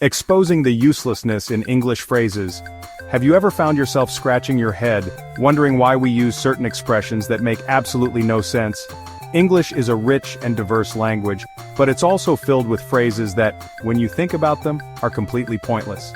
Exposing the uselessness in English phrases. Have you ever found yourself scratching your head, wondering why we use certain expressions that make absolutely no sense? English is a rich and diverse language, but it's also filled with phrases that, when you think about them, are completely pointless.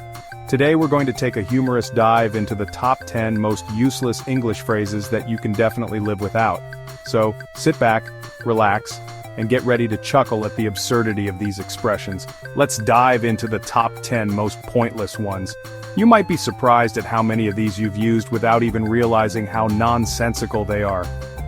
Today we're going to take a humorous dive into the top 10 most useless English phrases that you can definitely live without. So, sit back, relax, and get ready to chuckle at the absurdity of these expressions. Let's dive into the top 10 most pointless ones. You might be surprised at how many of these you've used without even realizing how nonsensical they are.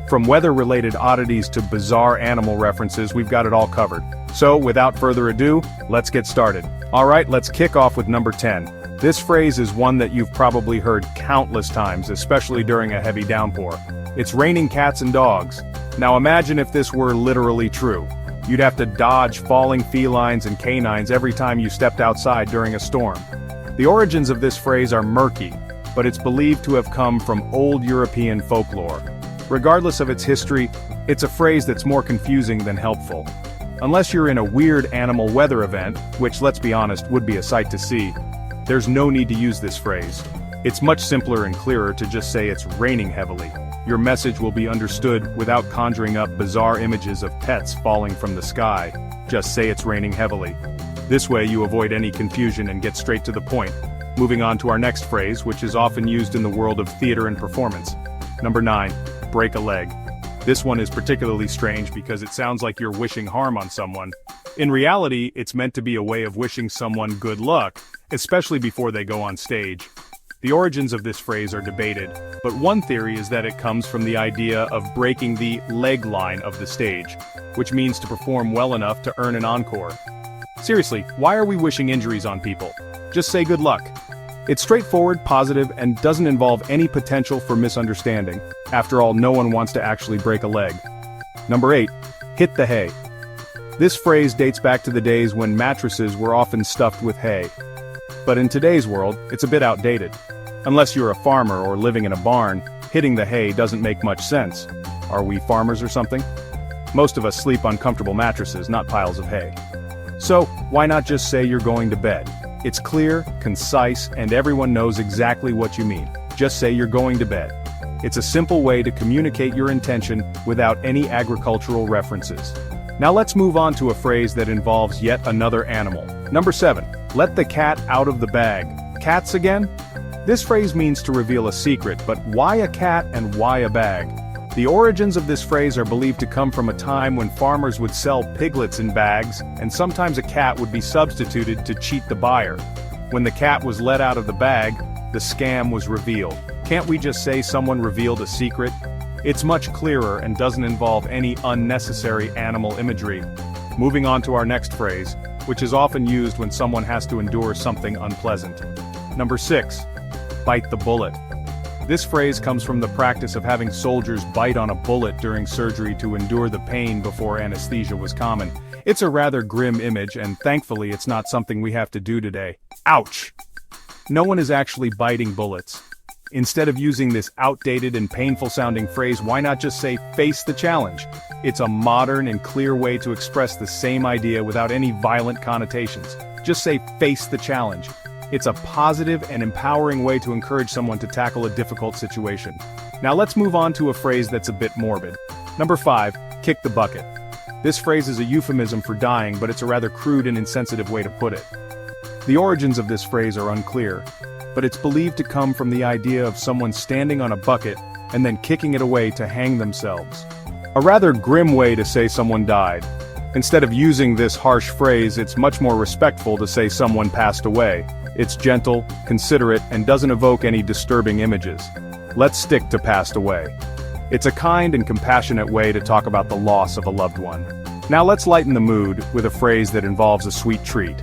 From weather-related oddities to bizarre animal references, we've got it all covered. So, without further ado, let's get started. Alright, let's kick off with number 10. This phrase is one that you've probably heard countless times, especially during a heavy downpour. It's raining cats and dogs. Now imagine if this were literally true. You'd have to dodge falling felines and canines every time you stepped outside during a storm. The origins of this phrase are murky, but it's believed to have come from old European folklore. Regardless of its history, it's a phrase that's more confusing than helpful. Unless you're in a weird animal weather event, which let's be honest would be a sight to see, there's no need to use this phrase. It's much simpler and clearer to just say it's raining heavily. Your message will be understood without conjuring up bizarre images of pets falling from the sky. Just say it's raining heavily. This way you avoid any confusion and get straight to the point. Moving on to our next phrase, which is often used in the world of theater and performance. Number 9, break a leg. This one is particularly strange because it sounds like you're wishing harm on someone. In reality, it's meant to be a way of wishing someone good luck, especially before they go on stage. The origins of this phrase are debated, but one theory is that it comes from the idea of breaking the leg line of the stage, which means to perform well enough to earn an encore. Seriously, why are we wishing injuries on people? Just say good luck. It's straightforward, positive, and doesn't involve any potential for misunderstanding. After all, no one wants to actually break a leg. Number 8, hit the hay. This phrase dates back to the days when mattresses were often stuffed with hay. But in today's world, it's a bit outdated. Unless you're a farmer or living in a barn, hitting the hay doesn't make much sense. Are we farmers or something? Most of us sleep on comfortable mattresses, not piles of hay. So, why not just say you're going to bed? It's clear, concise, and everyone knows exactly what you mean. Just say you're going to bed. It's a simple way to communicate your intention without any agricultural references. Now let's move on to a phrase that involves yet another animal. Number 7, let the cat out of the bag. Cats again? This phrase means to reveal a secret, but why a cat and why a bag? The origins of this phrase are believed to come from a time when farmers would sell piglets in bags, and sometimes a cat would be substituted to cheat the buyer. When the cat was let out of the bag, the scam was revealed. Can't we just say someone revealed a secret? It's much clearer and doesn't involve any unnecessary animal imagery. Moving on to our next phrase, which is often used when someone has to endure something unpleasant. Number 6, bite the bullet. This phrase comes from the practice of having soldiers bite on a bullet during surgery to endure the pain before anesthesia was common. It's a rather grim image, and thankfully it's not something we have to do today. Ouch! No one is actually biting bullets. Instead of using this outdated and painful-sounding phrase, why not just say, face the challenge? It's a modern and clear way to express the same idea without any violent connotations. Just say, face the challenge. It's a positive and empowering way to encourage someone to tackle a difficult situation. Now let's move on to a phrase that's a bit morbid. Number 5, kick the bucket. This phrase is a euphemism for dying, but it's a rather crude and insensitive way to put it. The origins of this phrase are unclear, but it's believed to come from the idea of someone standing on a bucket and then kicking it away to hang themselves. A rather grim way to say someone died. Instead of using this harsh phrase, it's much more respectful to say someone passed away. It's gentle, considerate, and doesn't evoke any disturbing images. Let's stick to passed away. It's a kind and compassionate way to talk about the loss of a loved one. Now let's lighten the mood with a phrase that involves a sweet treat.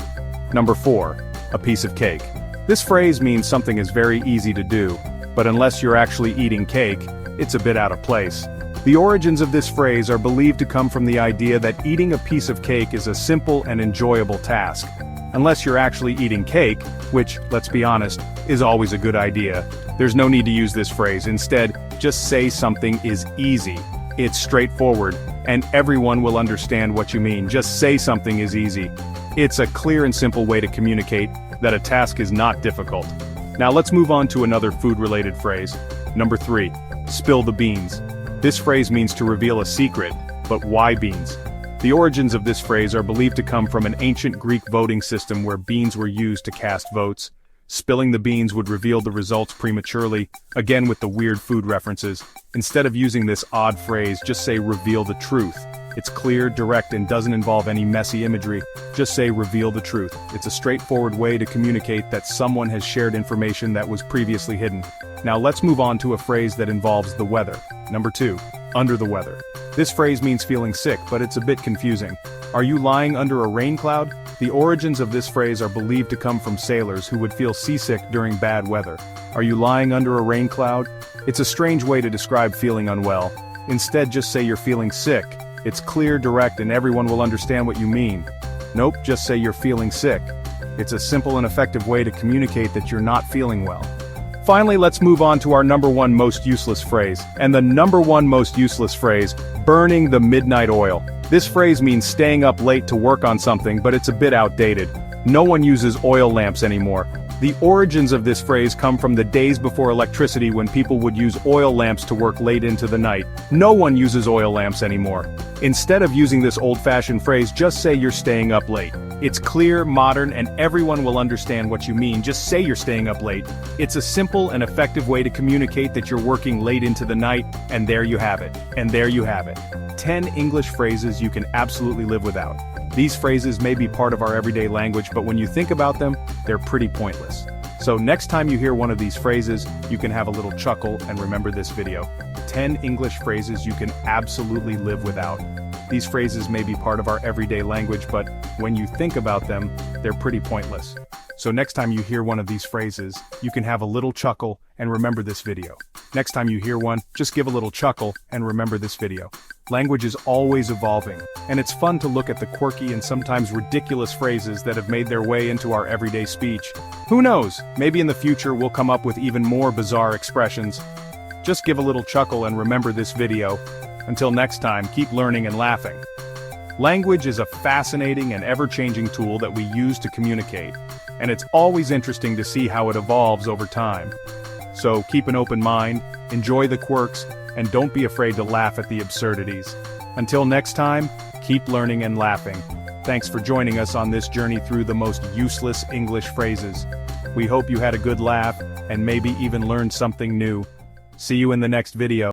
Number 4, a piece of cake. This phrase means something is very easy to do, but unless you're actually eating cake, it's a bit out of place. The origins of this phrase are believed to come from the idea that eating a piece of cake is a simple and enjoyable task. Unless you're actually eating cake, which, let's be honest, is always a good idea, there's no need to use this phrase. Instead, just say something is easy. It's straightforward, and everyone will understand what you mean. Just say something is easy. It's a clear and simple way to communicate that a task is not difficult. Now let's move on to another food-related phrase. Number 3, spill the beans. This phrase means to reveal a secret, but why beans? The origins of this phrase are believed to come from an ancient Greek voting system where beans were used to cast votes. Spilling the beans would reveal the results prematurely, again with the weird food references. Instead of using this odd phrase, just say reveal the truth. It's clear, direct, and doesn't involve any messy imagery. Just say reveal the truth. It's a straightforward way to communicate that someone has shared information that was previously hidden. Now let's move on to a phrase that involves the weather. Number 2, under the weather. This phrase means feeling sick, but it's a bit confusing. Are you lying under a rain cloud? The origins of this phrase are believed to come from sailors who would feel seasick during bad weather. Are you lying under a rain cloud? It's a strange way to describe feeling unwell. Instead, just say you're feeling sick. It's clear, direct, and everyone will understand what you mean. Nope, just say you're feeling sick. It's a simple and effective way to communicate that you're not feeling well. Finally, let's move on to our number 1 most useless phrase. And the number 1 most useless phrase, burning the midnight oil. This phrase means staying up late to work on something, but it's a bit outdated. No one uses oil lamps anymore. The origins of this phrase come from the days before electricity when people would use oil lamps to work late into the night. No one uses oil lamps anymore. Instead of using this old-fashioned phrase, just say you're staying up late. It's clear, modern, and everyone will understand what you mean. Just say you're staying up late. It's a simple and effective way to communicate that you're working late into the night, and there you have it. And there you have it. 10 English phrases you can absolutely live without. These phrases may be part of our everyday language, but when you think about them, they're pretty pointless. So next time you hear one of these phrases, you can have a little chuckle and remember this video. 10 English phrases you can absolutely live without. These phrases may be part of our everyday language, but when you think about them, they're pretty pointless. So next time you hear one of these phrases, you can have a little chuckle and remember this video. Next time you hear one, just give a little chuckle and remember this video. Language is always evolving, and it's fun to look at the quirky and sometimes ridiculous phrases that have made their way into our everyday speech. Who knows, maybe in the future we'll come up with even more bizarre expressions. Just give a little chuckle and remember this video. Until next time, keep learning and laughing. Language is a fascinating and ever-changing tool that we use to communicate, and it's always interesting to see how it evolves over time. So keep an open mind, enjoy the quirks, and don't be afraid to laugh at the absurdities. Until next time, keep learning and laughing. Thanks for joining us on this journey through the most useless English phrases. We hope you had a good laugh, and maybe even learned something new. See you in the next video.